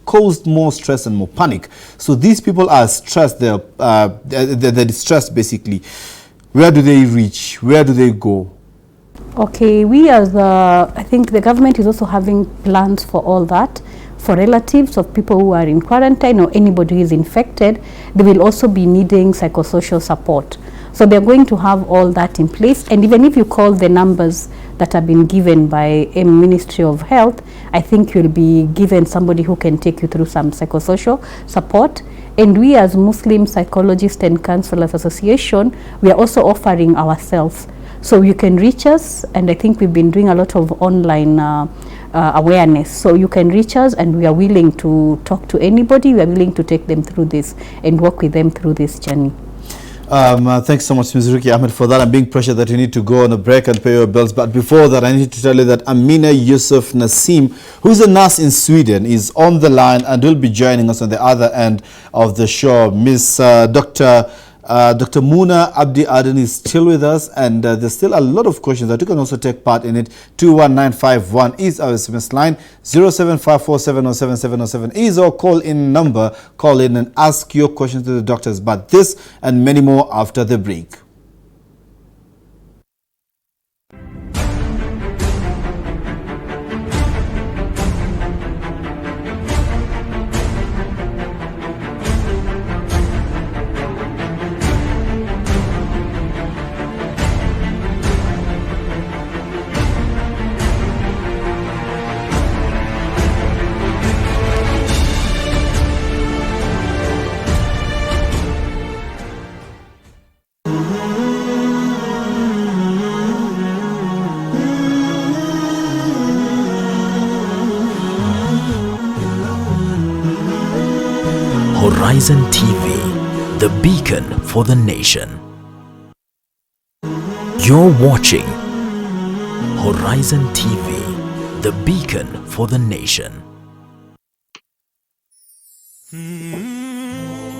caused more stress and more panic. So these people are stressed, they're distressed basically. Where do they reach? Where do they go? Okay, I think the government is also having plans for all that. For relatives of people who are in quarantine or anybody who is infected, they will also be needing psychosocial support. So they're going to have all that in place. And even if you call the numbers that have been given by a Ministry of Health, I think you'll be given somebody who can take you through some psychosocial support. And we as Muslim Psychologists and Counselors Association, we are also offering ourselves. So you can reach us, and I think we've been doing a lot of online awareness. So you can reach us, and we are willing to talk to anybody. We are willing to take them through this and work with them through this journey. Thanks so much, Ms. Riziki Ahmed, for that. I'm being pressured that you need to go on a break and pay your bills. But before that, I need to tell you that Amina Yusuf Nassim, who's a nurse in Sweden, is on the line and will be joining us on the other end of the show. Dr. Muna Abdi Aden is still with us, and there's still a lot of questions that you can also take part in it. 21951 is our SMS line. 07547077007 is our call-in number. Call in and ask your questions to the doctors. But this and many more after the break. Horizon TV, the beacon for the nation. You're watching Horizon TV, the beacon for the nation.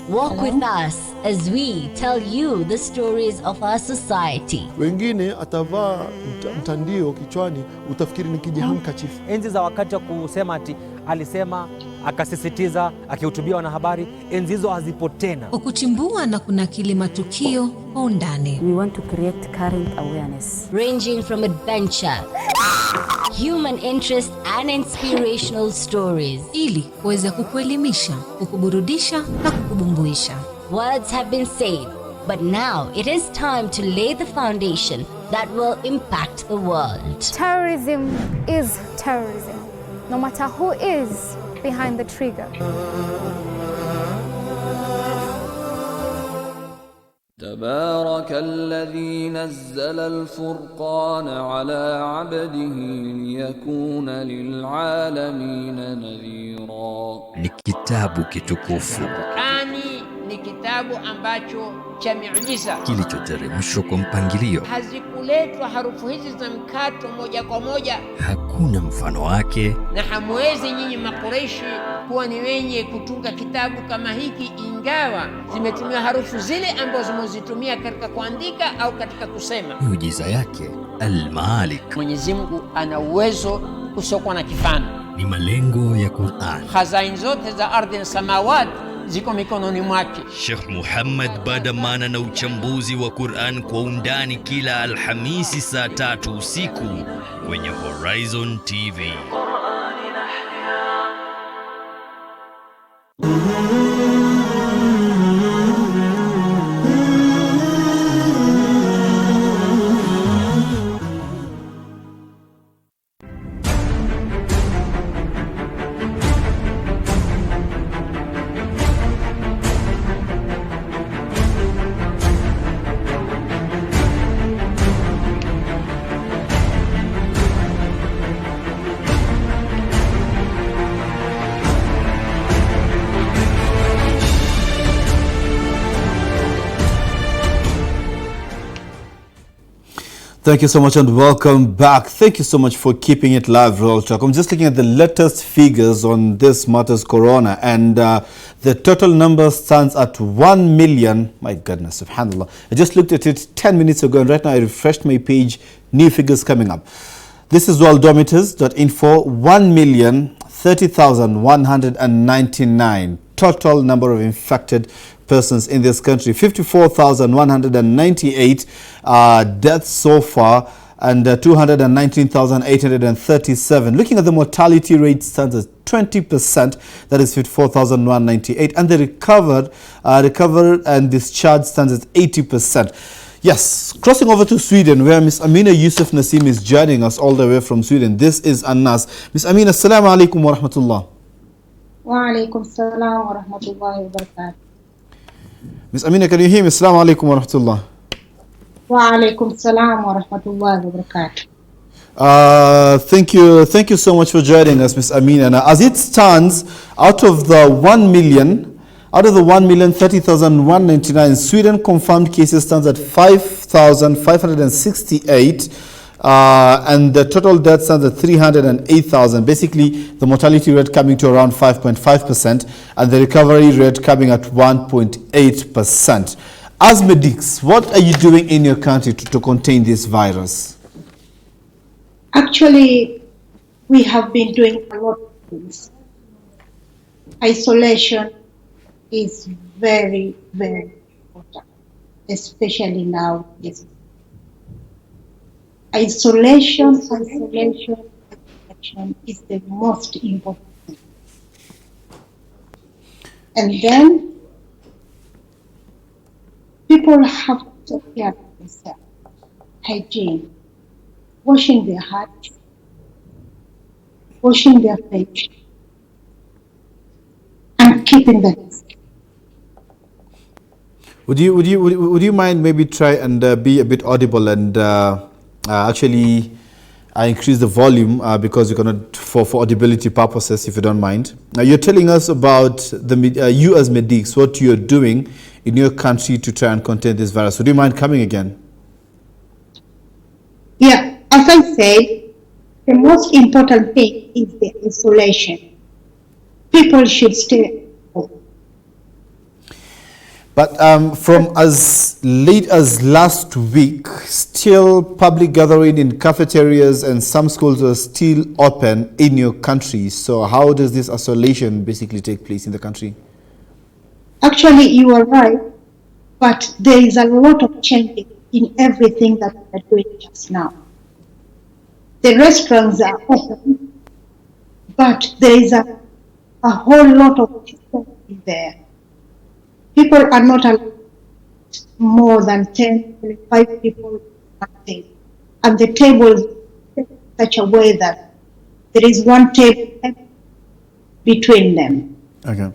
Walk with us as we tell you the stories of our society. Wengine atavaa mtandio kichwani utafikiri ni kijihandkerchief. Enzi za wakati wa kusema ati alisema akasisitiza akihutubia wanahabari, enzi hizo hazipo tena. Kuchimbua na kunakili matukio kwa undani. We want to create current awareness ranging from adventure, human interest and inspirational stories, ili kuweza kukuelimisha, kukuburudisha na kukubumbuisha. Words have been said, but now it is time to lay the foundation that will impact the world. Terrorism is terrorism, no matter who is behind the trigger. تبارك الذي نزل الفرقان على عبده ليكون للعالمين نذيرا. Ni kitabu kitukufu. Ni kitabu ambacho cha miujiza kilichoteremshwa kwa mpangilio. Hazikuletwa harufu hizi za mkato moja kwa moja. Hakuna mfano wake. Na hamwezi nyinyi Makureishi kuwa ni wenye kutunga kitabu kama hiki, ingawa zimetumia harufu zile ambazo zimezitumia katika kuandika au katika kusema. Miujiza yake Al-Malik. Mwenyezi Mungu ana uwezo usiokuwa na kifani. Ni malengo ya Qur'an. Khazain zote za ardhi na samawati ziko mikononi mwake. Sheikh Muhammad Badamana na uchambuzi wa Qur'an kwa undani kila Alhamisi saa 3 usiku kwenye Horizon TV. Thank you so much and welcome back. Thank you so much for keeping it live, Royal Talk. I'm just looking at the latest figures on this matters corona, and the total number stands at 1 million. My goodness, subhanallah. I just looked at it 10 minutes ago, and right now I refreshed my page. New figures coming up. This is worldometers.info. 1,000,000 30,199 total number of infected persons in this country. 54,198 deaths so far, and 219,837. Looking at the mortality rate, stands at 20%. That is 54,198, and the recovered and discharged stands at 80%. Yes, crossing over to Sweden, where Miss Amina Yusuf Nasim is joining us all the way from Sweden. This is Anas. Miss Amina, assalamu alaikum wa rahmatullah. Wa alaikum salam wa rahmatullahi wa barakatuh. Miss Amina, can you hear me? Assalamu alaikum wa rahmatullah. Wa alaikum salam wa rahmatullahi wa barakatuh. Thank you so much for joining us, Miss Amina. Now, as it stands, out of the 1,030,199, Sweden confirmed cases stands at 5,568, and the total death stands at 308,000. Basically, the mortality rate coming to around 5.5%, and the recovery rate coming at 1.8%. As medics, what are you doing in your country to contain this virus? Actually, we have been doing a lot of things. Isolation is very, very important, especially now. Isolation is the most important thing. And then people have to take care of themselves. Hygiene, washing their hands, washing their face, and keeping the distance. Would you mind maybe try and be a bit audible and actually increase the volume because you're gonna for audibility purposes, if you don't mind. Now you're telling us about you as medics, what you're doing in your country to try and contain this virus. Would you mind coming again? Yeah, as I said, the most important thing is the isolation. People should stay home. But from as late as last week, still public gathering in cafeterias and some schools are still open in your country. So how does this isolation basically take place in the country? Actually, you are right, but there is a lot of changes in everything that we are doing just now. The restaurants are open, but there is a whole lot of distancing there. People are not allowed more than 10, 25 people at a table. And the tables in such a way that there is one table between them. Okay.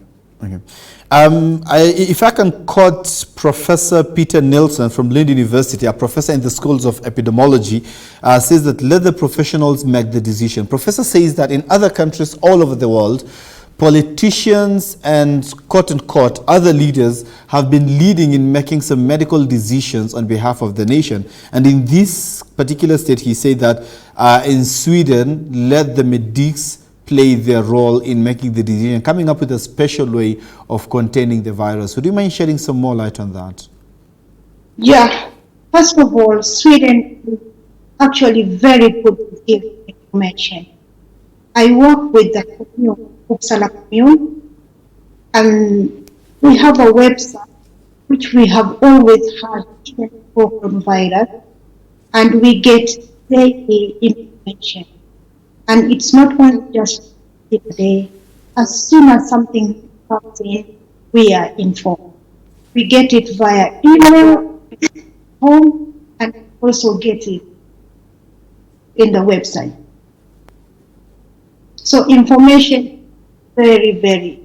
If I can quote Professor Peter Nilsson from Lund University, a professor in the schools of epidemiology, says that let the professionals make the decision. Professor says that in other countries all over the world, politicians and quote-unquote other leaders have been leading in making some medical decisions on behalf of the nation. And in this particular state, he said that in Sweden, let the medics play their role in making the decision, coming up with a special way of containing the virus. Would you mind shedding some more light on that? Yeah. First of all, Sweden is actually very good with giving information. I work with the Uppsala commune, and we have a website which we have always had even for coronavirus, and we get daily information. And it's not only just the day. As soon as something comes in, we are informed. We get it via email, home, and also get it in the website. So information, very, very.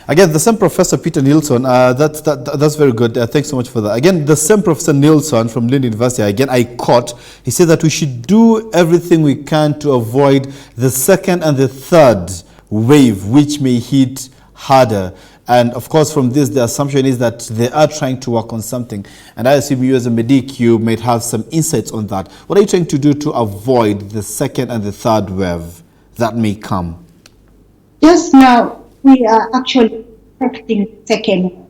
Again, the same Professor Peter Nilsson, that's very good. Thanks so much for that. Again, the same Professor Nilsson from Lund University, again, I quote, he said that we should do everything we can to avoid the second and the third wave, which may hit harder. And of course, from this, the assumption is that they are trying to work on something. And I assume you as a medic, you might have some insights on that. What are you trying to do to avoid the second and the third wave that may come? Just now, we are actually expecting second wave.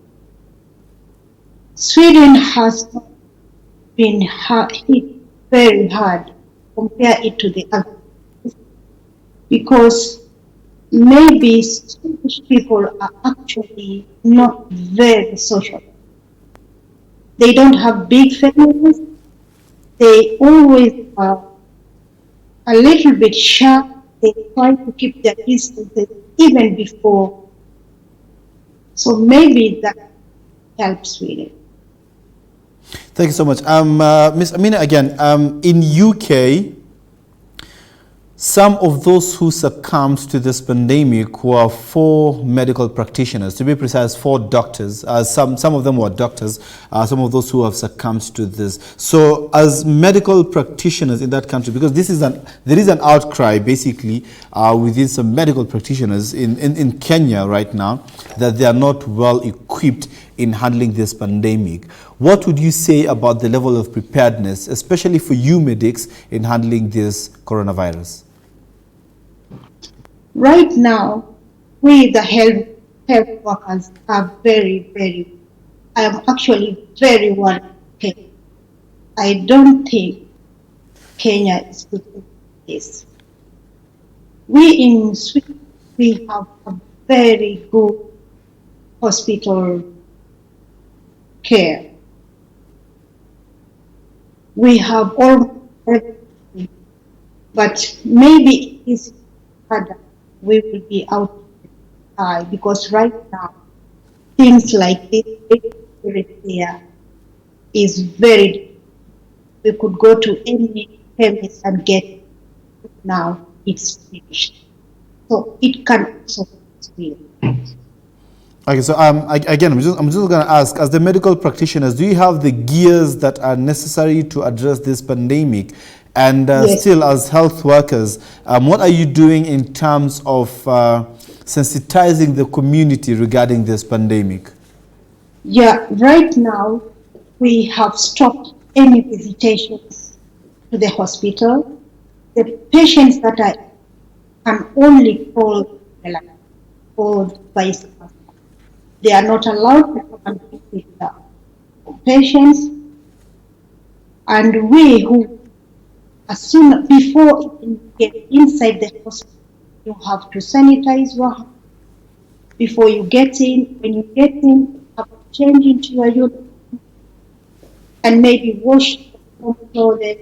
Sweden has been hit very hard, compare it to the other, because maybe Swedish people are actually not very social. They don't have big families. They always are a little bit shy. They try to keep their distances even before. So maybe that helps really. Thank you so much. Ms. Amina, again, in UK, some of those who succumbed to this pandemic were 4 medical practitioners, to be precise, 4 doctors. Some of them were doctors, some of those who have succumbed to this. So as medical practitioners in that country, because there is an outcry basically within some medical practitioners in Kenya right now that they are not well equipped in handling this pandemic. What would you say about the level of preparedness, especially for you medics, in handling this coronavirus? Right now, we the health workers are I am actually very worried. Okay. I don't think Kenya is good for this. We in Sweden, we have a very good hospital care. We have all everything, but maybe it's harder. We will be out because right now things like this there is very. We could go to any chemist and get it. Now it's finished, so it can also be. Okay, so again, I'm just going to ask, as the medical practitioners, do you have the gears that are necessary to address this pandemic? And Yes. still, as health workers, what are you doing in terms of sensitizing the community regarding this pandemic? Yeah, right now we have stopped any visitations to the hospital. The patients that can only call by staff. They are not allowed to come and visit the patients. And we who, before you get inside the hospital, you have to sanitize your hands before you get in. When you get in, you have to change into your uniform and maybe wash your clothes.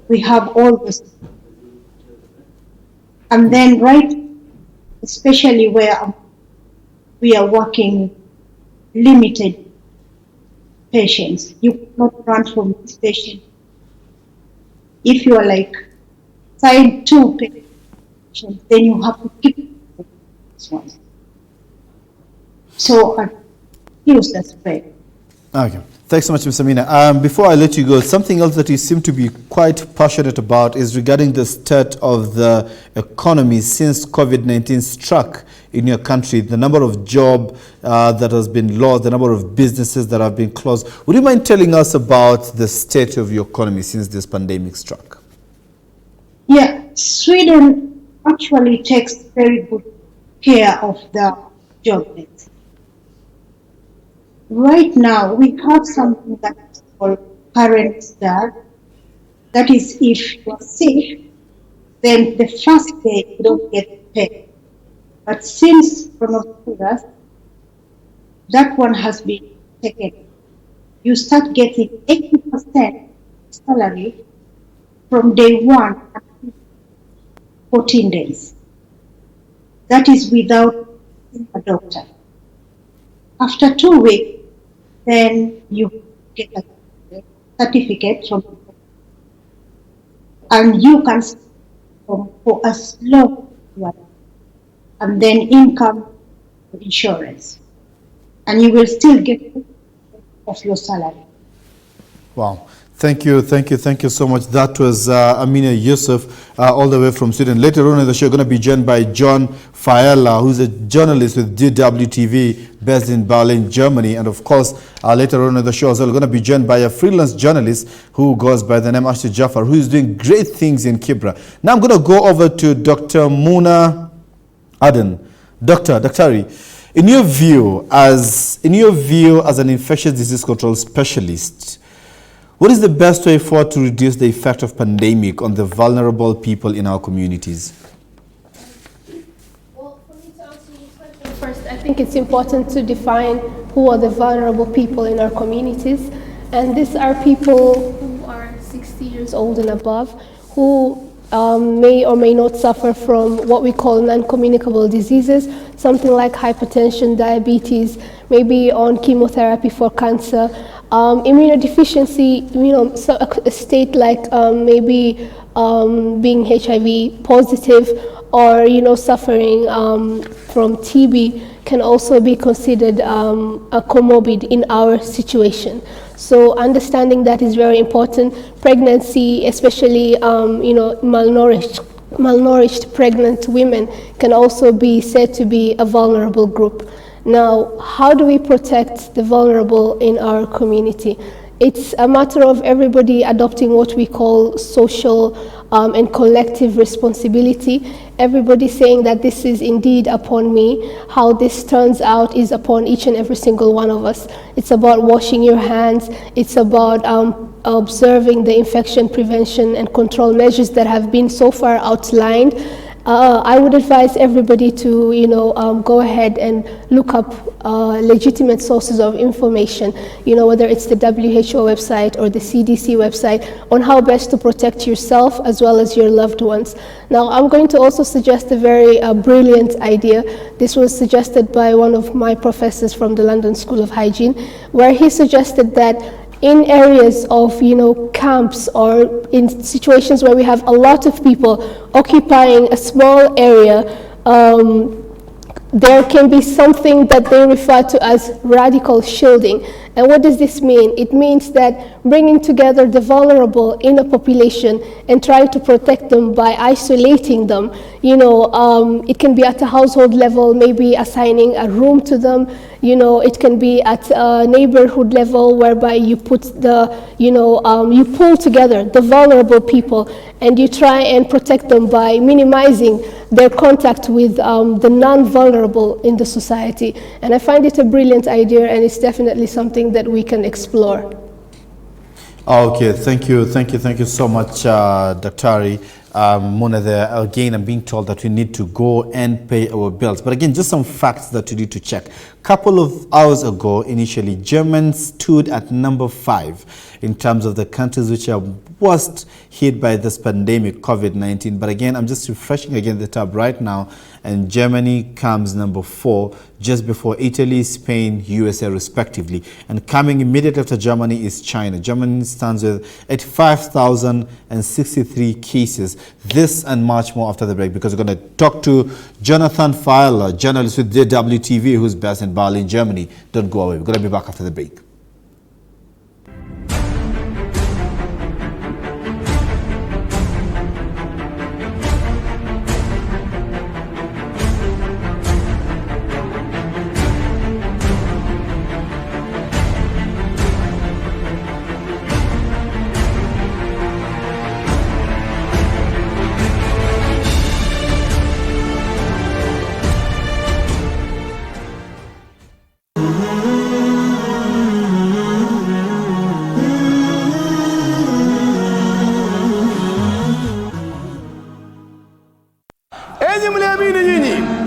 We have all this. And then especially where we are working limited patients, you cannot run from this patient. If you are side 2 patients, then you have to keep this one. So use the spread. Okay. Thanks so much, Ms. Amina. Before I let you go, something else that you seem to be quite passionate about is regarding the state of the economy since COVID-19 struck in your country, the number of jobs that has been lost, the number of businesses that have been closed. Would you mind telling us about the state of your economy since this pandemic struck? Yeah, Sweden actually takes very good care of the jobless. Right now, we have something that is called current start. That is, if you're sick, then the first day you don't get paid. But since coronavirus, that one has been taken. You start getting 80% salary from day 1 until 14 days. That is without a doctor. After 2 weeks, then you get a certificate from the doctor. And you can stay for as long as you want. And then income insurance. And you will still get of your salary. Wow. Thank you so much. That was Amina Yusuf, all the way from Sweden. Later on in the show, we're going to be joined by John Faella, who's a journalist with DWTV, based in Berlin, Germany. And of course, later on in the show, we're going to be joined by a freelance journalist who goes by the name Ashti Jafar, who is doing great things in Kibra. Now I'm going to go over to Dr. Muna Aden. Doctari, in your view as an infectious disease control specialist, what is the best way forward to reduce the effect of pandemic on the vulnerable people in our communities? First, I think it's important to define who are the vulnerable people in our communities. And these are people who are 60 years old and above, who may or may not suffer from what we call non-communicable diseases, something like hypertension, diabetes, maybe on chemotherapy for cancer, immunodeficiency, so a state like maybe being HIV positive, or suffering from TB can also be considered a comorbid in our situation. So understanding that is very important. Pregnancy, especially malnourished pregnant women, can also be said to be a vulnerable group. Now, how do we protect the vulnerable in our community? It's a matter of everybody adopting what we call social and collective responsibility. Everybody saying that this is indeed upon me. How this turns out is upon each and every single one of us. It's about washing your hands. It's about observing the infection prevention and control measures that have been so far outlined. I would advise everybody to, go ahead and look up legitimate sources of information, whether it's the WHO website or the CDC website, on how best to protect yourself as well as your loved ones. Now, I'm going to also suggest a very brilliant idea. This was suggested by one of my professors from the London School of Hygiene, where he suggested that in areas of camps, or in situations where we have a lot of people occupying a small area, there can be something that they refer to as radical shielding. And what does this mean? It means that bringing together the vulnerable in a population and trying to protect them by isolating them. It can be at a household level, maybe assigning a room to them. It can be at a neighborhood level, whereby you put you pull together the vulnerable people and you try and protect them by minimizing their contact with the non-vulnerable in the society. And I find it a brilliant idea, and it's definitely something that we can explore. Okay, thank you so much, Dr. Mona. There again, I'm being told that we need to go and pay our bills. But again, just some facts that you need to check. Couple of hours ago, initially, Germany stood at number 5 in terms of the countries which are worst hit by this pandemic, COVID-19. But again, I'm just refreshing again the tab right now, and Germany comes number 4, just before Italy, Spain, USA respectively. And coming immediately after Germany is China. Germany stands at 5,063 cases. This and much more after the break, because we're going to talk to Jonathan Feiler, journalist with WTV, who's based in Berlin, Germany. Don't go away. We're going to be back after the break.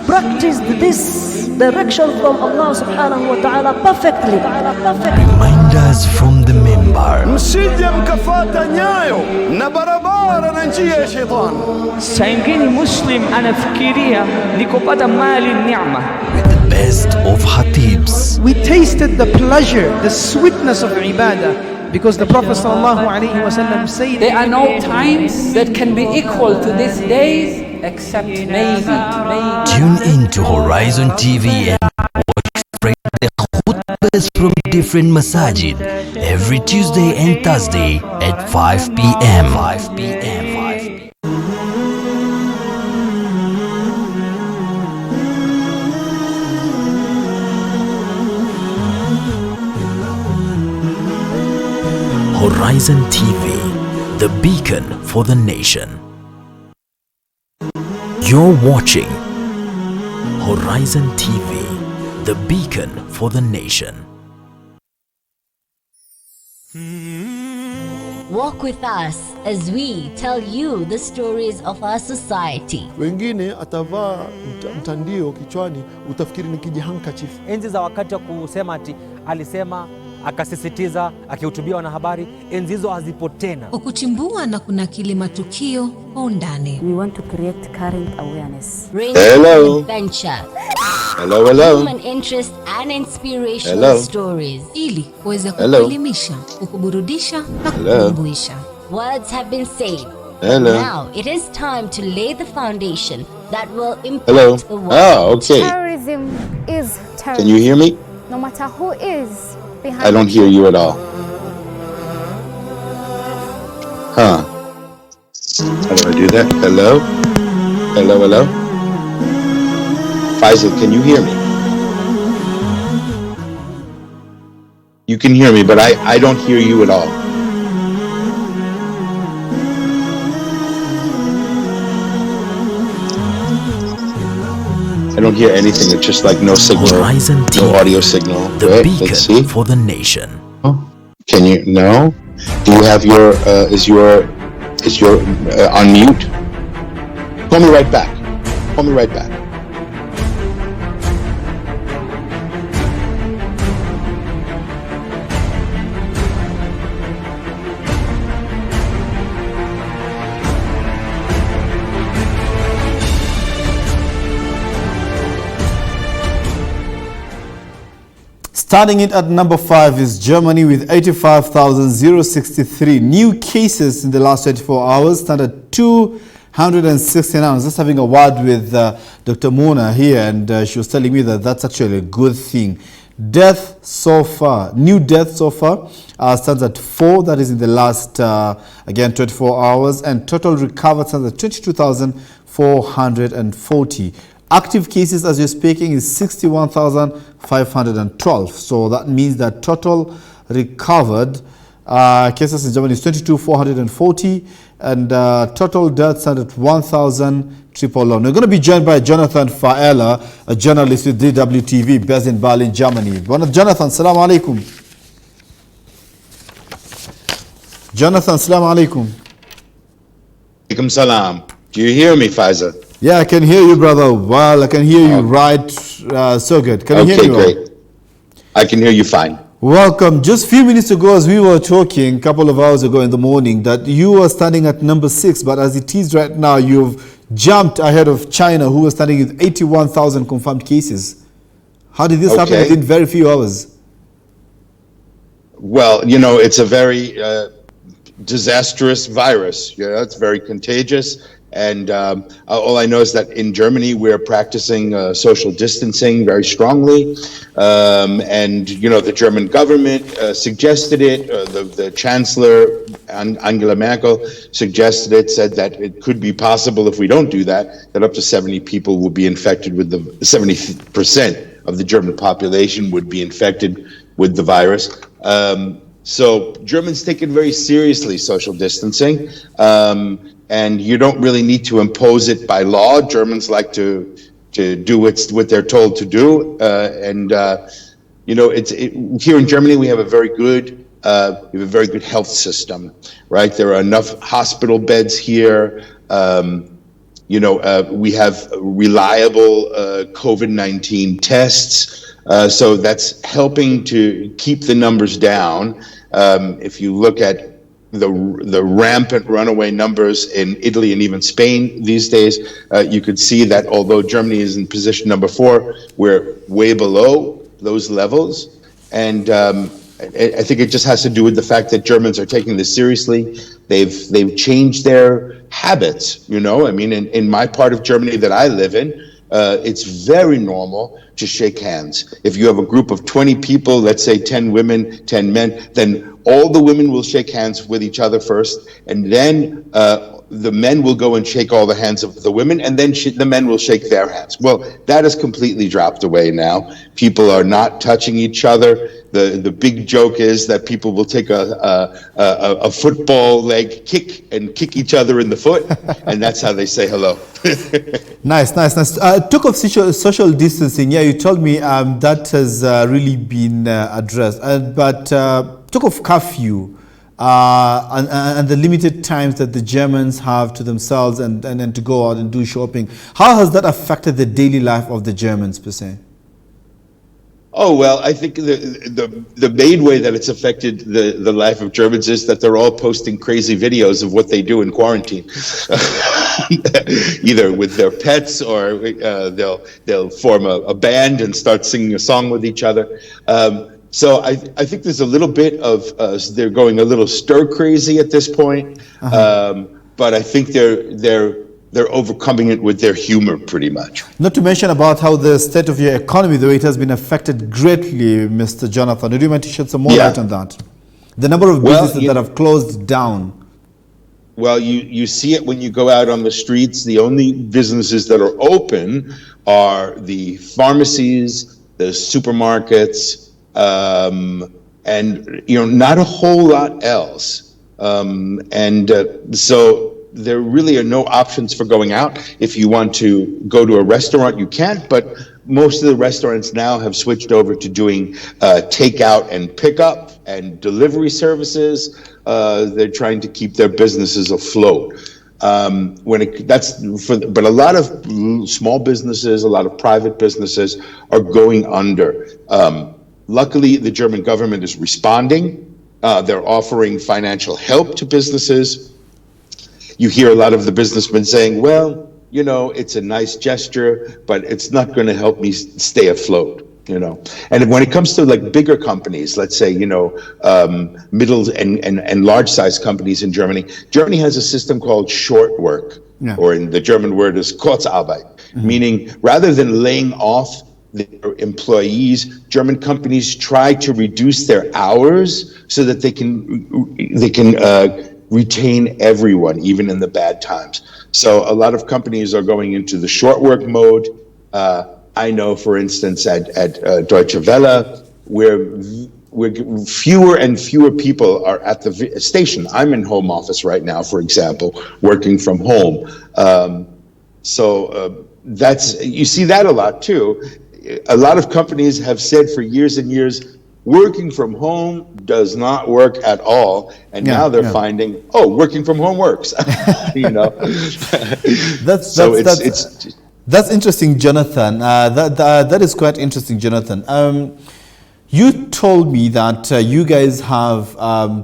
Practice this direction from Allah subhanahu wa ta'ala perfectly. Reminders from the member. Msije mkafata nyayo na barabara na njia ya shetani. Saa ingine Muslim anafikiria ni kupata mali neema. With the best of Hatibs. We tasted the pleasure, the sweetness of ibadah, because the Prophet ﷺ said, there are no times that can be equal to these days except maybe. Tune in to Horizon TV and watch the khutbahs from different masajid every Tuesday and Thursday at 5 p.m. Horizon TV, the beacon for the nation. You're watching Horizon TV, the beacon for the nation. Walk with us as we tell you the stories of our society. Wengine atavaa mtandio kichwani, utafikiri ni kijihandkerchief. Enzi za wakati wa kusema ati alisema, akasisitiza, akihutubia wanahabari, enzi hizo hazipo tena. Kwa kuchimbua na kunakili matukio kwa undani. We want to create current awareness. Hello. Adventure. Hello. Human interest and inspirational stories. Ili kuweza kuelimisha, kukuburudisha na kukumbusha. Words have been said. Now it is time to lay the foundation that will impact the world. Oh, okay. Terrorism is terrorism. Can you hear me? No matter who is behind. I don't hear you at all. Huh. How do I do that? Hello? Hello? Faisal, can you hear me? You can hear me, but I don't hear you at all. I don't hear anything. It's just like no signal, HorizonTV, no audio signal. the Right? beacon Let's see. for the nation. Can you? No. Do you have your? Is your on mute? Call me right back. Call me right back. Starting it at number 5 is Germany with 85,063 new cases in the last 24 hours, stand at 269. I was just having a word with Dr. Mona here, and she was telling me that that's actually a good thing. Death so far, new death so far, stands at 4, that is in the last, again, 24 hours, and total recovered stands at 22,440. Active cases as you're speaking is 61,512. So that means that total recovered cases in Germany is 22,440, and total deaths are at 1,000. We're going to be joined by Jonathan Faela, a journalist with DWTV based in Berlin, Germany. Jonathan, salam alaikum. Jonathan, salam alaikum. Alaikum salam. Do you hear me, Faisal? Yeah, I can hear you, brother. Well, I can hear you right, so good. Can you hear me? Okay, great. I can hear you fine. Welcome. Just a few minutes ago, as we were talking, a couple of hours ago in the morning, that you were standing at number 6, but as it is right now, you've jumped ahead of China, who was standing with 81,000 confirmed cases. How did this happen within very few hours? Well, you know, it's a very disastrous virus. You know, it's very contagious. And all I know is that in Germany, we're practicing social distancing very strongly. And, you know, the German government suggested it. The Chancellor, Angela Merkel, suggested it, said that it could be possible if we don't do that, that up to 70 people will be infected with the 70% of the German population would be infected with the virus. So Germans take it very seriously, social distancing. And you don't really need to impose it by law. Germans like to do what they're told to do. You know, here in Germany we have a very good health system, right? There are enough hospital beds here. You know, we have reliable COVID-19 tests, so that's helping to keep the numbers down. If you look at the rampant runaway numbers in Italy and even Spain these days, you could see that although Germany is in position number 4, we're way below those levels. And I think it just has to do with the fact that Germans are taking this seriously. They've changed their habits, you know. I mean, in my part of Germany that I live in, it's very normal to shake hands. If you have a group of 20 people, let's say 10 women, 10 men, then all the women will shake hands with each other first, and then the men will go and shake all the hands of the women, and then the men will shake their hands. Well, that has completely dropped away now. People are not touching each other. The big joke is that people will take a football leg kick and kick each other in the foot, and that's how they say hello. Nice. Talk of social distancing. Yeah, you told me that has really been addressed. But talk of curfew. and the limited times that the Germans have to themselves and to go out and do shopping, how has that affected the daily life of the Germans per se? Oh, well, I think the main way that it's affected the life of Germans is that they're all posting crazy videos of what they do in quarantine, either with their pets or they'll form a band and start singing a song with each other. So I think there's a little bit of they're going a little stir crazy at this point, but I think they're overcoming it with their humor pretty much. Not to mention about how the state of your economy, the way it has been affected greatly, Mr. Jonathan. Would you mind to shed some more light on that? The number of businesses that have closed down. Well, you see it when you go out on the streets. The only businesses that are open are the pharmacies, the supermarkets, and not a whole lot else. So there really are no options for going out. If you want to go to a restaurant, you can't, but most of the restaurants now have switched over to doing takeout and pickup and delivery services. They're trying to keep their businesses afloat. But a lot of small businesses, a lot of private businesses are going under. Luckily, the German government is responding. They're offering financial help to businesses. You hear a lot of the businessmen saying, well, it's a nice gesture, but it's not going to help me stay afloat, And when it comes to like bigger companies, let's say, middle and large size companies in Germany, Germany has a system called short work, or in the German word is Kurzarbeit, meaning rather than laying off their employees, German companies try to reduce their hours so that they can retain everyone, even in the bad times. So a lot of companies are going into the short work mode. I know, for instance, at Deutsche Welle, where fewer and fewer people are at the station. I'm in home office right now, for example, working from home. You see that a lot too. A lot of companies have said for years and years, working from home does not work at all, and now they're finding, working from home works. That's interesting, Jonathan. That is quite interesting, Jonathan. You told me that you guys have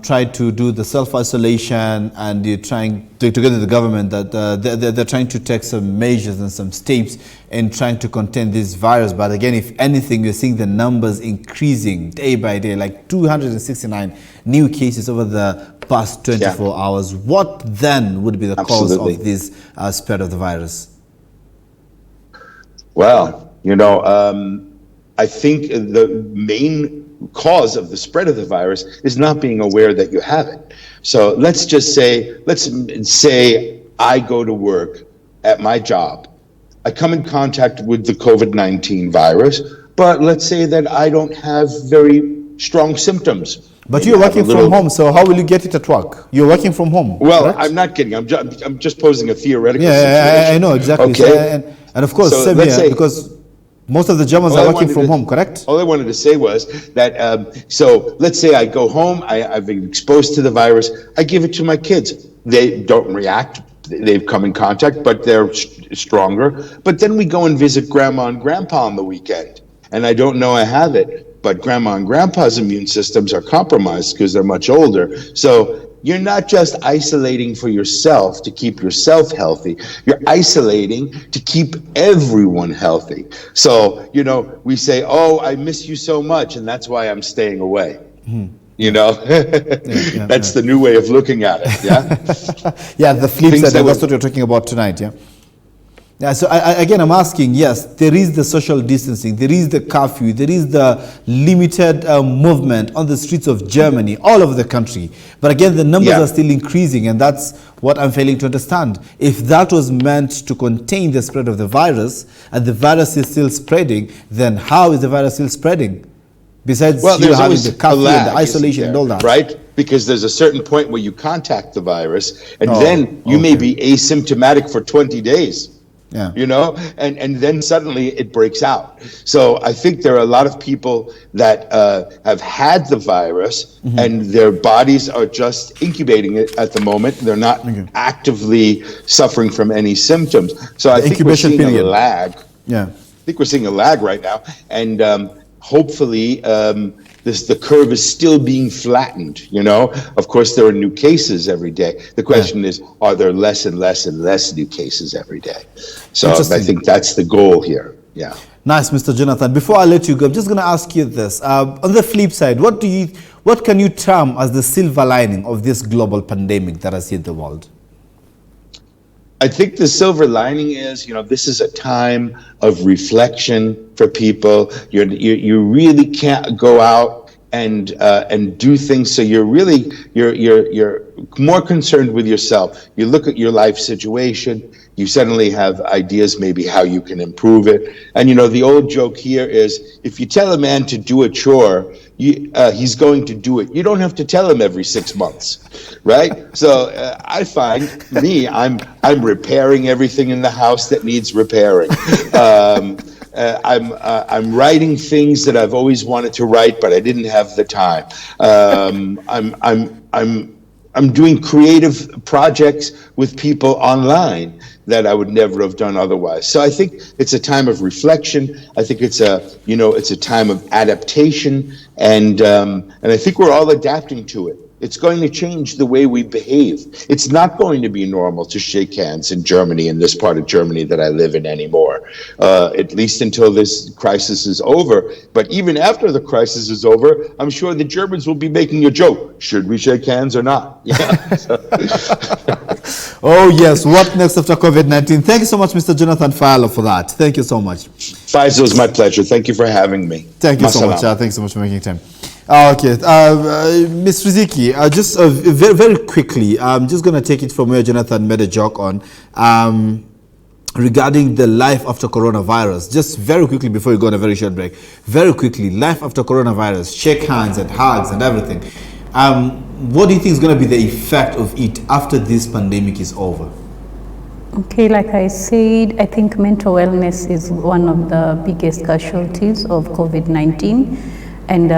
tried to do the self-isolation, and you're trying together with the government that they're trying to take some measures and some steps in trying to contain this virus. But again, if anything, we're seeing the numbers increasing day by day, like 269 new cases over the past 24 hours. What then would be the cause of this spread of the virus? Well, I think the main cause of the spread of the virus is not being aware that you have it. So let's say I go to work at my job. I come in contact with the COVID-19 virus, but let's say that I don't have very strong symptoms. But you're working from home, so how will you get it at work? You're working from home. Well, correct? I'm not kidding. I'm just posing a theoretical situation. I know, exactly. Okay. So, and of course, same here, because most of the Germans are working from home, correct? All I wanted to say was that, so let's say I go home, I've been exposed to the virus, I give it to my kids. They don't react, they've come in contact, but they're stronger. But then we go and visit grandma and grandpa on the weekend, and I don't know I have it, but grandma and grandpa's immune systems are compromised because they're much older. So you're not just isolating for yourself to keep yourself healthy. You're isolating to keep everyone healthy. So, we say, I miss you so much, and that's why I'm staying away. That's the new way of looking at it, yeah, the Flipside, that's what you're talking about tonight, Yeah, so I'm asking, yes, there is the social distancing, there is the curfew, there is the limited movement on the streets of Germany, all over the country. But again, the numbers are still increasing, and that's what I'm failing to understand. If that was meant to contain the spread of the virus, and the virus is still spreading, then how is the virus still spreading? Besides you having the curfew and the isolation and all that. Right? Because there's a certain point where you contact the virus, and then you may be asymptomatic for 20 days. Yeah. You know, and then suddenly it breaks out. So I think there are a lot of people that have had the virus and their bodies are just incubating it at the moment. They're not actively suffering from any symptoms. So I think we're seeing a lag. Yeah. I think we're seeing a lag right now. And hopefully the curve is still being flattened, you know. Of course, there are new cases every day. The question is, are there less and less and less new cases every day? So I think that's the goal here. Yeah. Nice, Mr. Jonathan. Before I let you go, I'm just going to ask you this. On the flip side, what can you term as the silver lining of this global pandemic that has hit the world? I think the silver lining is, you know, this is a time of reflection for people. You really can't go out and do things. So you're more concerned with yourself. You look at your life situation. You suddenly have ideas maybe how you can improve it. And, you know, the old joke here is if you tell a man to do a chore, he's going to do it. You don't have to tell him every 6 months, right? So I find I'm repairing everything in the house that needs repairing. I'm writing things that I've always wanted to write, but I didn't have the time. I'm doing creative projects with people online that I would never have done otherwise. So I think it's a time of reflection. I think it's a time of adaptation, and I think we're all adapting to it. It's going to change the way we behave. It's not going to be normal to shake hands in Germany, in this part of Germany that I live in anymore, at least until this crisis is over. But even after the crisis is over, I'm sure the Germans will be making a joke. Should we shake hands or not? Yeah. Oh, yes. What next after COVID-19? Thank you so much, Mr. Jonathan Faisal, for that. Thank you so much. Faisal, it was my pleasure. Thank you for having me. Thank you so much. Thanks so much for making time. Okay, Ms. Riziki, just very, very quickly, I'm just going to take it from where Jonathan made a joke on regarding the life after coronavirus. Just very quickly before you go on a very short break, very quickly, life after coronavirus, shake hands and hugs and everything. What do you think is going to be the effect of it after this pandemic is over? Okay, like I said, I think mental wellness is one of the biggest casualties of COVID-19. And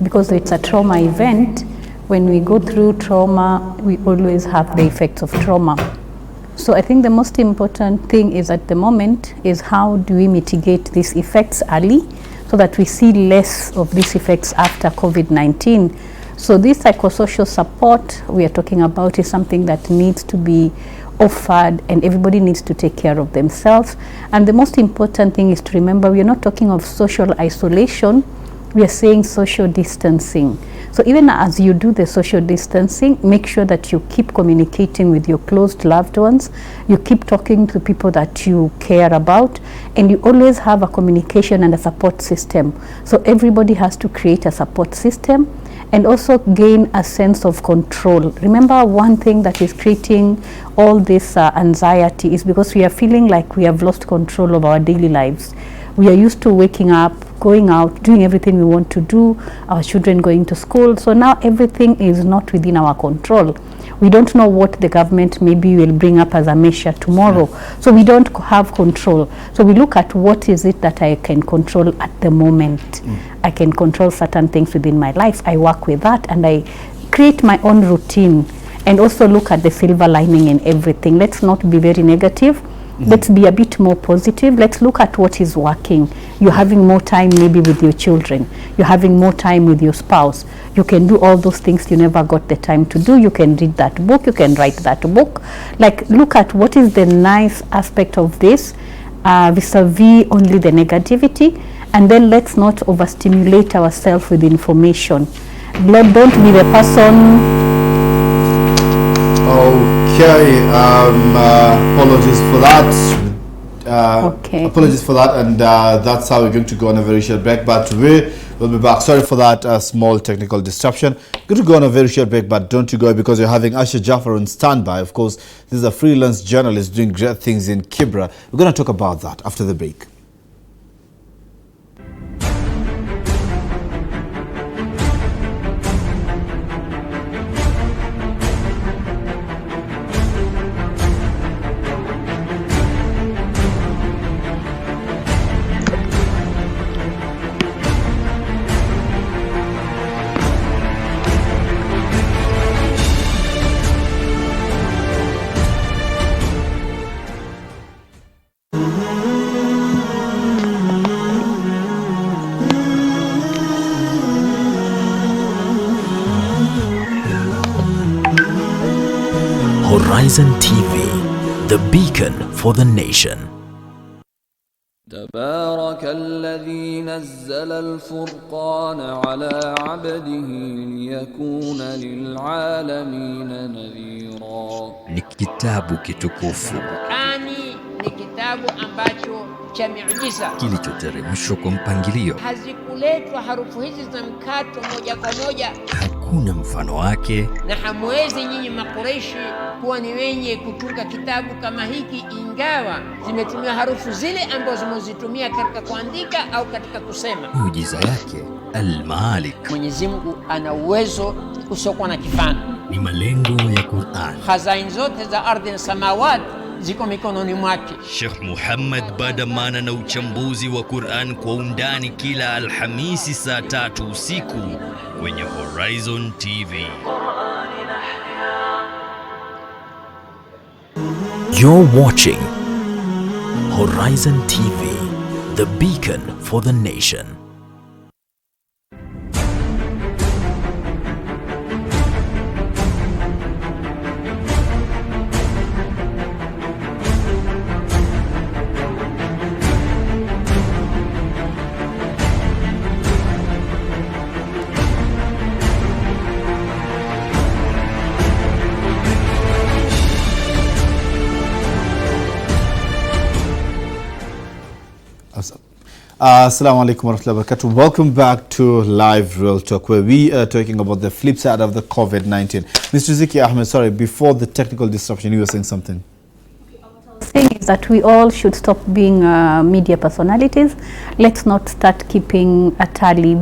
because it's a trauma event, when we go through trauma, we always have the effects of trauma. So I think the most important thing is at the moment is how do we mitigate these effects early so that we see less of these effects after COVID-19. So this psychosocial support we are talking about is something that needs to be offered, and everybody needs to take care of themselves. And the most important thing is to remember we are not talking of social isolation, we are saying social distancing. So even as you do the social distancing, make sure that you keep communicating with your close loved ones, you keep talking to people that you care about, and you always have a communication and a support system. So everybody has to create a support system and also gain a sense of control. Remember, one thing that is creating all this anxiety is because we are feeling like we have lost control of our daily lives. We are used to waking up, going out, doing everything we want to do, our children going to school. So now everything is not within our control. We don't know what the government maybe will bring up as a measure tomorrow. So we don't have control. So we look at what is it that I can control at the moment. I can control certain things within my life. I work with that and I create my own routine, and also look at the silver lining in everything. Let's not be very negative. Let's be a bit more positive. Let's look at what is working. You're having more time maybe with your children. You're having more time with your spouse. You can do all those things you never got the time to do. You can read that book. You can write that book. Like, look at what is the nice aspect of this vis-a-vis only the negativity. And then let's not overstimulate ourselves with information. Lord, don't be the person... Okay, apologies for that. Apologies for that, and that's how we're going to go on a very short break, but we will be back. Sorry for that small technical disruption. Going to go on a very short break, but don't you go, because you're having Asha Jafar on standby. Of course, this is a freelance journalist doing great things in Kibra. We're going to talk about that after the break. Horizon TV, the beacon for the nation. تبارك الذي نزل الفرقان على عبده ليكون للعالمين نذيرا. Ni kitabu kitukufu Ni kitabu ambacho cha miujiza kilichoteremshwa kwa mpangilio. Hazikuletwa harufu hizi za mkato moja kwa moja, Hakuna mfano wake, na hamwezi nyinyi Makureishi kuwa ni wenye kutunga kitabu kama hiki, ingawa zimetumia harufu zile ambazo zimezitumia katika kuandika au katika kusema. Muujiza yake Al-Malik. Mwenyezi Mungu ana uwezo usiokuwa na kifani. Ni malengo ya Qur'an. Khazain zote za ardhi na samawati ziko mikononi mwake. Sheikh Muhammad Badamana na uchambuzi wa Qur'an kwa undani kila Alhamisi saa 3 usiku kwenye Horizon TV. You're watching Horizon TV, the beacon for the nation. Assalamu alaikum warahmatullahi wabarakatuh. Welcome back to Live Real Talk, where we are talking about the flip side of the COVID-19. Mr. Riziki Ahmed, sorry, before the technical disruption, you were saying something. Thing is that we all should stop being media personalities. Let's not start keeping a tally.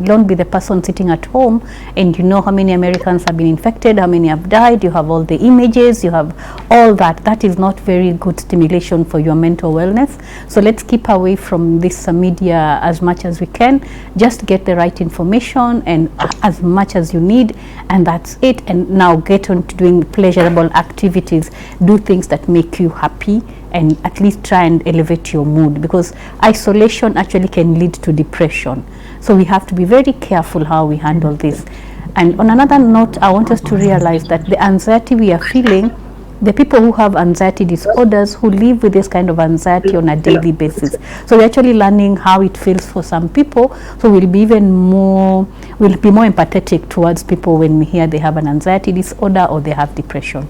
Don't be the person sitting at home and you know how many Americans have been infected, how many have died, you have all the images, you have all that. That is not very good stimulation for your mental wellness. So let's keep away from this media as much as we can. Just get the right information and as much as you need, and that's it. And now get on to doing pleasurable activities. Do things that make you happy, and at least try and elevate your mood, because isolation actually can lead to depression. So we have to be very careful how we handle this. And on another note, I want us to realize that the anxiety we are feeling, the people who have anxiety disorders, who live with this kind of anxiety on a daily basis. So we're actually learning how it feels for some people. So we'll be more empathetic towards people when we hear they have an anxiety disorder or they have depression.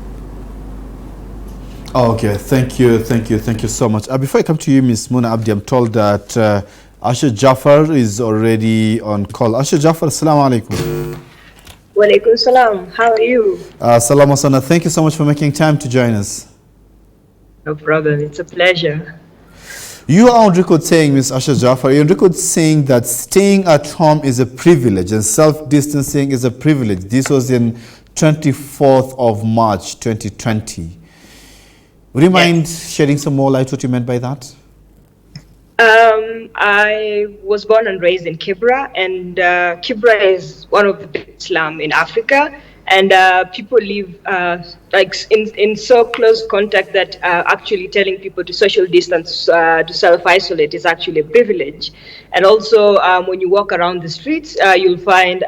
Oh, okay, thank you so much. Before I come to you, Ms. Muna Abdi, I'm told that Asha Jafar is already on call. Asha Jafar, assalamu alaikum. Wa alaikum salam. How are you? Salaam sana. Thank you so much for making time to join us. No problem. It's a pleasure. You are on record saying, Ms. Asha Jafar, you're on record saying that staying at home is a privilege and self-distancing is a privilege. This was in 24th of March 2020. Would you mind shedding some more light what you meant by that? I was born and raised in Kibra, and Kibra is one of the biggest slums in Africa, and people live like in so close contact that actually telling people to social distance, to self-isolate is actually a privilege. And also when you walk around the streets, you'll find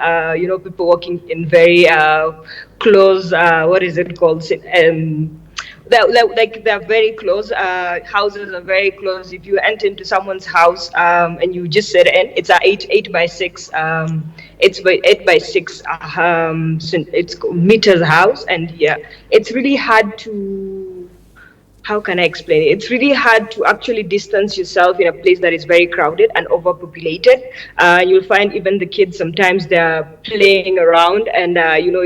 people walking in very close, what is it called? They're very close. Houses are very close. If you enter into someone's house and you just sit in, it's a 8 by 6. It's 8 by 6. It's meters house, and yeah, it's really hard to. How can I explain it? It's really hard to actually distance yourself in a place that is very crowded and overpopulated. You'll find even the kids, sometimes they're playing around, and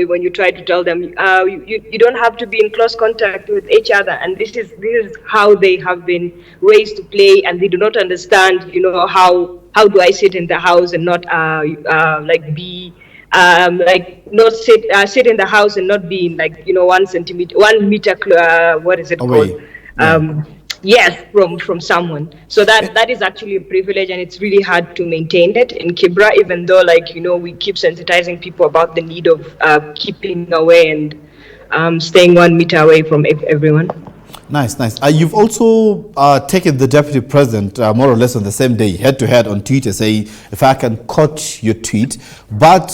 when you try to tell them, you don't have to be in close contact with each other, and this is how they have been raised to play, and they do not understand, how do I sit in the house and not not sit in the house and not be in 1 meter what is it away. Called yes, from someone. So that is actually a privilege, and it's really hard to maintain it in Kibra, even though we keep sensitizing people about the need of keeping away and staying 1 meter away from everyone. Nice. You've also taken the deputy president more or less on the same day, head to head on Twitter, saying, if I can quote your tweet, but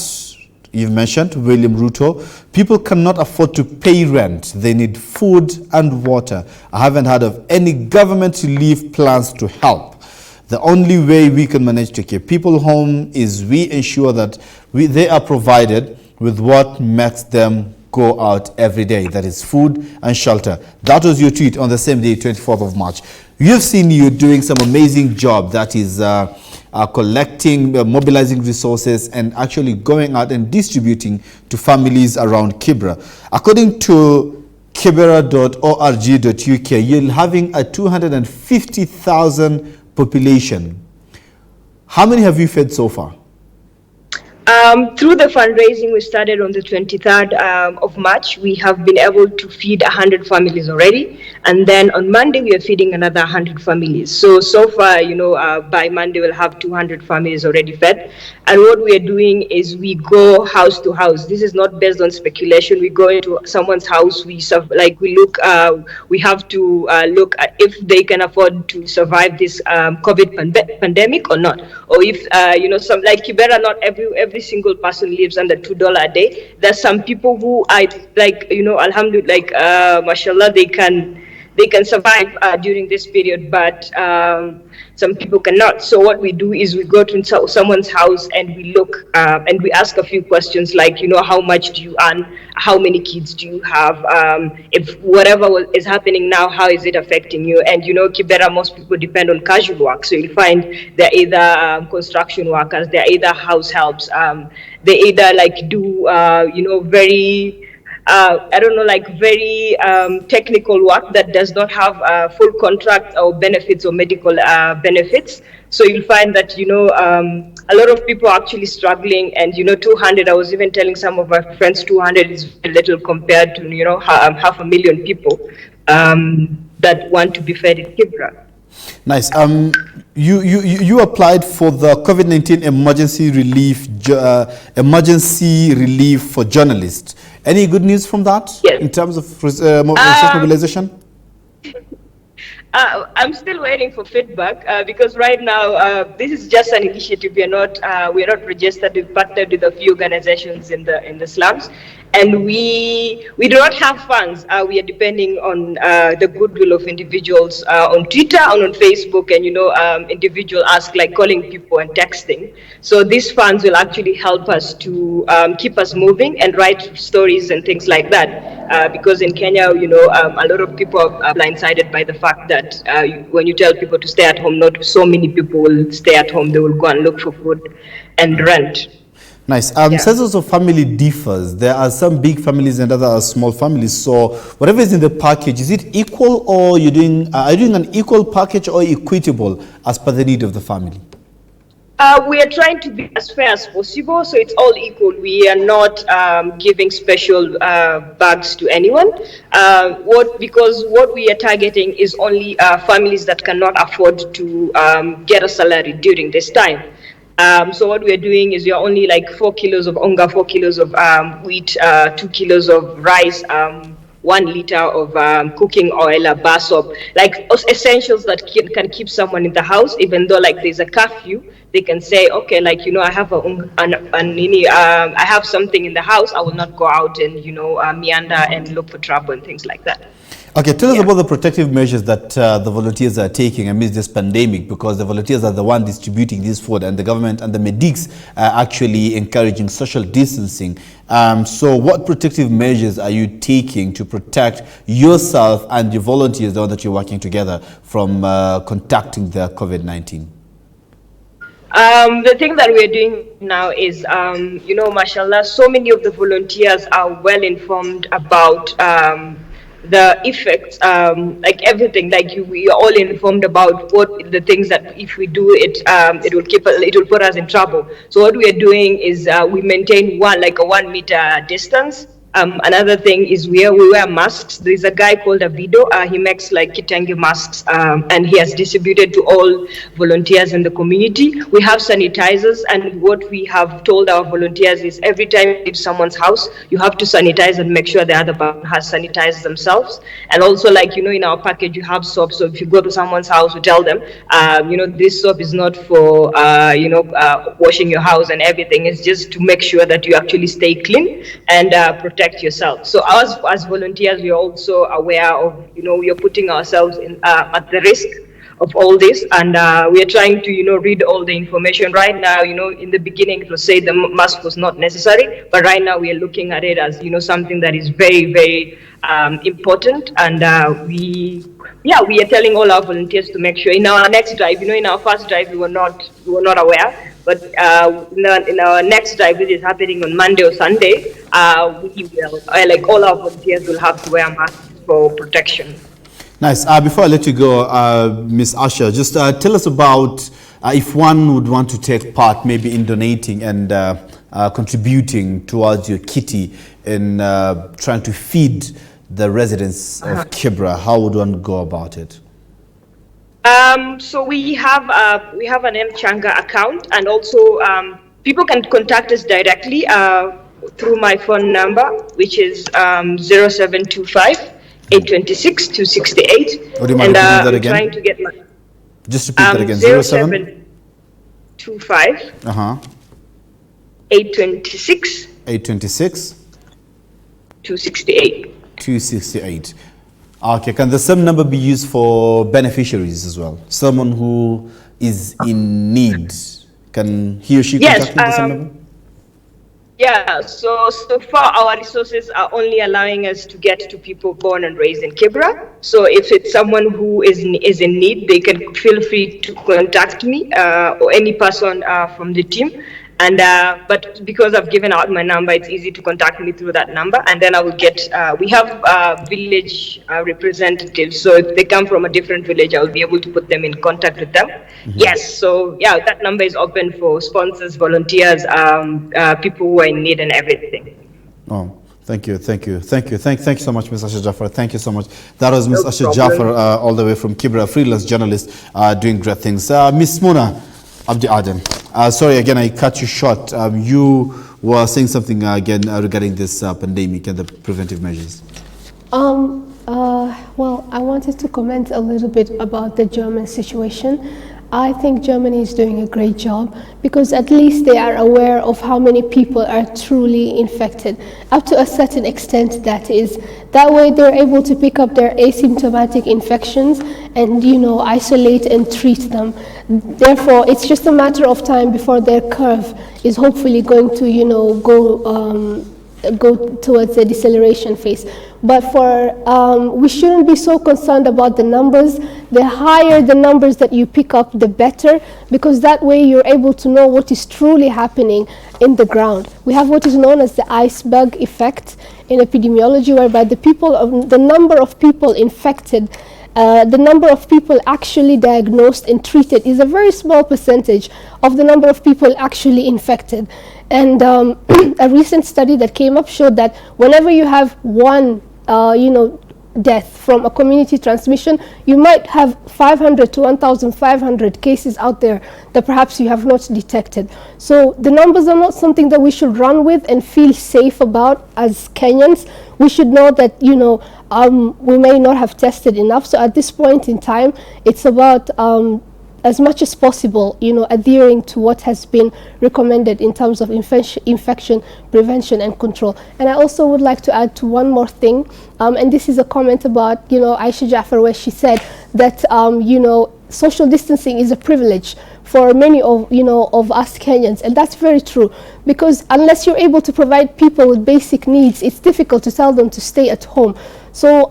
you've mentioned, William Ruto. People cannot afford to pay rent. They need food and water. I haven't heard of any government relief plans to help. The only way we can manage to keep people home is we ensure that they are provided with what makes them go out every day. That is food and shelter. That was your tweet on the same day, 24th of March. You've seen you doing some amazing job. That is collecting, mobilizing resources and actually going out and distributing to families around Kibra. According to kibra.org.uk, you're having a 250,000 population. How many have you fed so far? Through the fundraising we started on the 23rd of March, we have been able to feed 100 families already. And then on Monday, we are feeding another 100 families. So far, by Monday, we'll have 200 families already fed. And what we are doing is we go house to house. This is not based on speculation. We go into someone's house. We have to look at if they can afford to survive this COVID pandemic or not. Or if, some like Kibera, not every single person lives under $2 a day. There's some people who alhamdulillah, mashallah, they can survive during this period, but some people cannot. So what we do is we go to someone's house and we look and we ask a few questions like, how much do you earn? How many kids do you have? If whatever is happening now, how is it affecting you? And Kibera, most people depend on casual work. So you'll find they're either construction workers, they're either house helps, they either do, very very technical work that does not have full contract or benefits or medical benefits. So you'll find that, a lot of people are actually struggling, and 200, I was even telling some of my friends 200 is very little compared to, 500,000 people that want to be fed in Kibra. Nice. You applied for the COVID-19 emergency relief for journalists. Any good news from that? Yes. In terms of resource mobilization? I'm still waiting for feedback because right now this is just an initiative. We are not registered. We've partnered with a few organizations in the slums, and we do not have funds. We are depending on the goodwill of individuals on Twitter and on Facebook, and individual ask, like calling people and texting. So these funds will actually help us to keep us moving and write stories and things like that. Because in Kenya, a lot of people are blindsided by the fact that when you tell people to stay at home, not so many people will stay at home. They will go and look for food and rent. Nice. Census of family differs. There are some big families and other small families. So whatever is in the package, is it equal, or are you doing an equal package or equitable as per the need of the family? We are trying to be as fair as possible, so it's all equal. We are not giving special bags to anyone. Because what we are targeting is only families that cannot afford to get a salary during this time. So what we are doing is we are only like 4 kilos of onga, 4 kilos of wheat, 2 kilos of rice, 1 liter of cooking oil, a bar soap, like essentials that can keep someone in the house, even though there's a curfew. They can say, okay, I have I have something in the house. I will not go out and meander and look for trouble and things like that. Okay, tell us about the protective measures that the volunteers are taking amidst this pandemic, because the volunteers are the one distributing this food, and the government and the medics are actually encouraging social distancing. So what protective measures are you taking to protect yourself and your volunteers, the one that you're working together, from contacting the COVID-19? The thing that we're doing now is, mashallah, so many of the volunteers are well informed about the effects, everything. We are all informed about what the things that if we do it, it will put us in trouble. So what we are doing is we maintain a 1 meter distance. Another thing is we wear masks. There's a guy called Abido. He makes like kitenge masks, and he has distributed to all volunteers in the community. We have sanitizers, and what we have told our volunteers is every time you leave someone's house, you have to sanitize and make sure the other person has sanitized themselves. And also, like, in our package, you have soap. So if you go to someone's house, we tell them, this soap is not for, washing your house and everything. It's just to make sure that you actually stay clean and protect yourself. So as volunteers, we are also aware of, we are putting ourselves at the risk of all this, and we are trying to, read all the information right now. In the beginning, it was said the mask was not necessary, but right now we are looking at it as, something that is very, very important, and we are telling all our volunteers to make sure in our next drive, in our first drive, we were not aware. But in our next drive, which is happening on Monday or Sunday, we will, like all our volunteers will have to wear masks for protection. Nice. Before I let you go, Ms. Asha, just tell us about if one would want to take part maybe in donating and contributing towards your kitty in trying to feed the residents of Kibra. How would one go about it? So we have an Mchanga account, and also people can contact us directly through my phone number, which is 0725 826 268. Would you mind repeating that again? Trying to get my just repeat that again. 0725 826 268. 268. Okay, can the same number be used for beneficiaries as well? Someone who is in need, can he or she contact the same number? Yeah, so far our resources are only allowing us to get to people born and raised in Kibra. So if it's someone who is in need, they can feel free to contact me or any person from the team. And but because I've given out my number, it's easy to contact me through that number, and then I will get. We have village representatives, so if they come from a different village, I'll be able to put them in contact with them. Yes, so yeah, that number is open for sponsors, volunteers, people who are in need, and everything. Oh, thank you so much, Ms. Asha Jafar. Thank you so much. That was Ms. Asha Jafar, all the way from Kibra, a freelance journalist, doing great things. Ms. Muna Abdi Aden. Sorry, again, I cut you short. You were saying something again regarding this pandemic and the preventive measures. Well, I wanted to comment a little bit about the German situation. I think Germany is doing a great job because at least they are aware of how many people are truly infected, up to a certain extent that is. That way they're able to pick up their asymptomatic infections and, isolate and treat them. Therefore, it's just a matter of time before their curve is hopefully going to, go towards the deceleration phase. But we shouldn't be so concerned about the numbers. The higher the numbers that you pick up, the better, because that way you're able to know what is truly happening in the ground. We have what is known as the iceberg effect in epidemiology, whereby the number of people infected, the number of people actually diagnosed and treated is a very small percentage of the number of people actually infected. And a recent study that came up showed that whenever you have one, death from a community transmission, you might have 500 to 1,500 cases out there that perhaps you have not detected. So the numbers are not something that we should run with and feel safe about as Kenyans. We should know that, we may not have tested enough. So at this point in time, it's about as much as possible, adhering to what has been recommended in terms of infection prevention and control. And I also would like to add to one more thing, and this is a comment about, Aisha Jafar, where she said that, social distancing is a privilege for many of us Kenyans, and that's very true, because unless you're able to provide people with basic needs, it's difficult to tell them to stay at home. So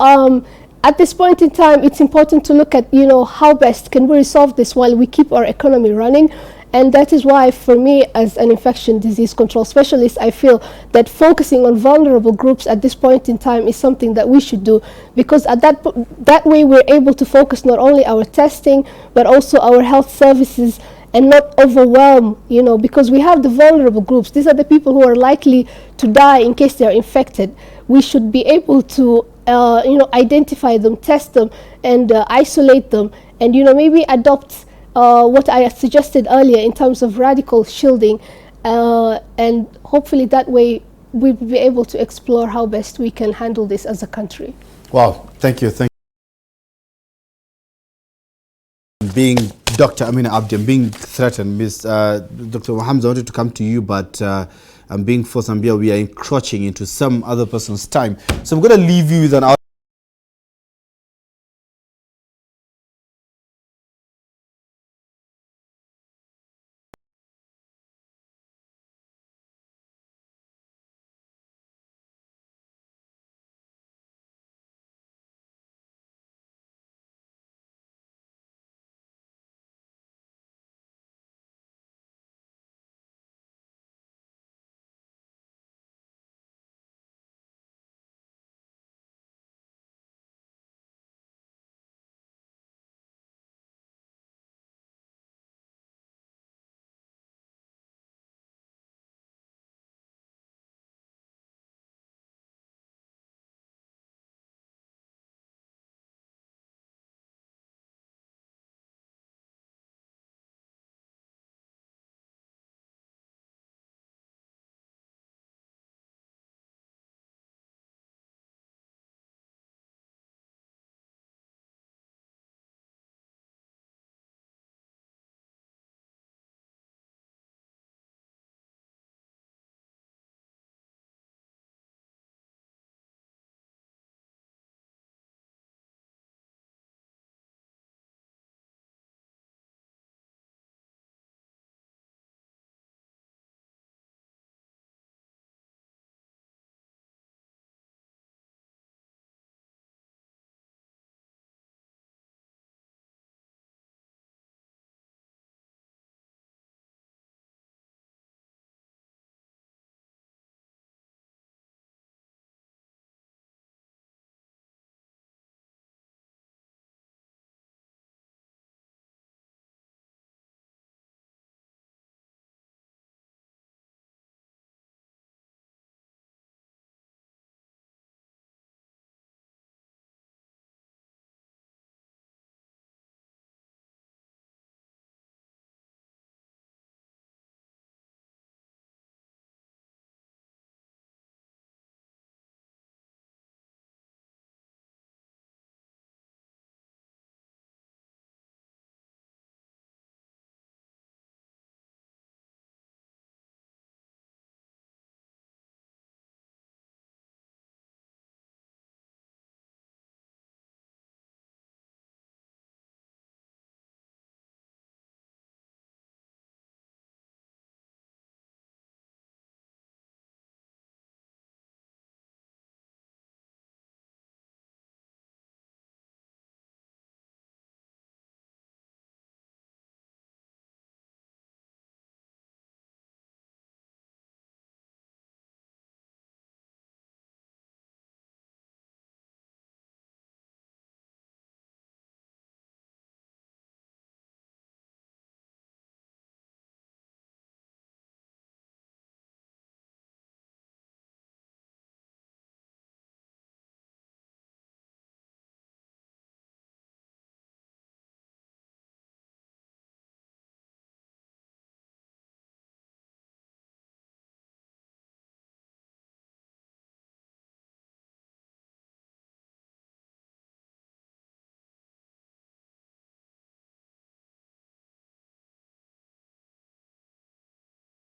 at this point in time, it's important to look at, how best can we resolve this while we keep our economy running. And that is why, for me, as an infection disease control specialist, I feel that focusing on vulnerable groups at this point in time is something that we should do, because at that way we're able to focus not only our testing, but also our health services, and not overwhelm, because we have the vulnerable groups. These are the people who are likely to die in case they are infected. we should be able to identify them, test them, and isolate them, and maybe adopt what I suggested earlier in terms of radical shielding, and hopefully that way we'll be able to explore how best we can handle this as a country. Wow, thank you. Being Dr. Amina Abdi, I'm being threatened. Dr. Mohammed, I wanted to come to you, but I'm being forced, and we are encroaching into some other person's time. So I'm going to leave you with an